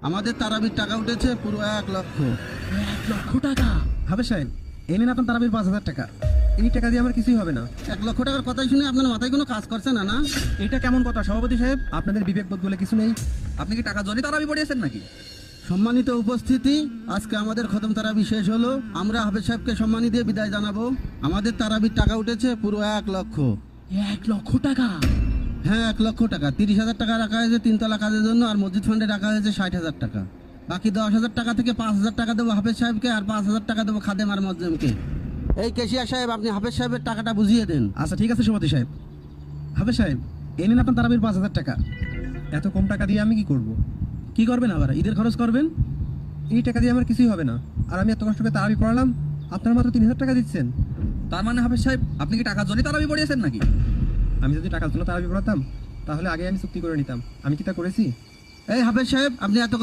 আমাদের তারাবির টাকা উঠেছে পুরো 1,00,000। 1,00,000 টাকা? হাফেজ সাহেব, এই নিন আপনার তারাবির 5,000 টাকা। এই টাকা দিয়ে আমার কিছুই হবে না। 1,00,000 টাকার কথাই শুনে আপনার মাথায় কোনো কাজ করছে না? না, এটা কেমন কথা সভাপতি সাহেব? আপনাদের বিবেকবোধ বলে কিছু নেই? আপনি কি টাকা জনি তারাবি পড়িয়েছেন নাকি? সম্মানিত উপস্থিতি, আজকে আমাদের খতম তারাবি শেষ হলো। আমরা হাফেজ সাহেবকে সম্মানী দিয়ে বিদায় জানাবো। আমাদের তারাবির টাকা উঠেছে পুরো 1,00,000। 1,00,000 টাকা? হ্যাঁ, 1,00,000 টাকা। 30,000 টাকা রাখা হয়েছে 3 তলা কাজের জন্য, আর মসজিদ ফান্ডে রাখা হয়েছে 60,000 টাকা। বাকি 10,000 টাকা থেকে 5,000 টাকা দেবো হাফেজ সাহেবকে, আর 5,000 টাকা দেবো খাদেম আর মজ্জেমকে। এই কেশিয়া সাহেব, আপনি হাফেজ সাহেবের টাকাটা বুঝিয়ে দেন। আচ্ছা ঠিক আছে সভাপতি সাহেব। হাফেজ সাহেব, এই নিন আপনার তারাবির 5,000 টাকা। এত কম টাকা দিয়ে আমি কি করব? কি করবেন আবার? ঈদের খরচ করবেন? এই টাকা দিয়ে আমার কিছুই হবে না। আর আমি এত কষ্ট করে তারাবি পড়ালাম, আপনার মাত্র 3,000 টাকা দিচ্ছেন। তার মানে হাফেজ সাহেব আপনি কি টাকা জনি তারাবি পড়িয়েছেন নাকি? আমি যদি টাকার জন্য তারাবি পড়াতাম তাহলে আগে আমি চুক্তি করে নিতাম। আমি কি তা করেছি? এই হাফেজ সাহেব, আপনি এত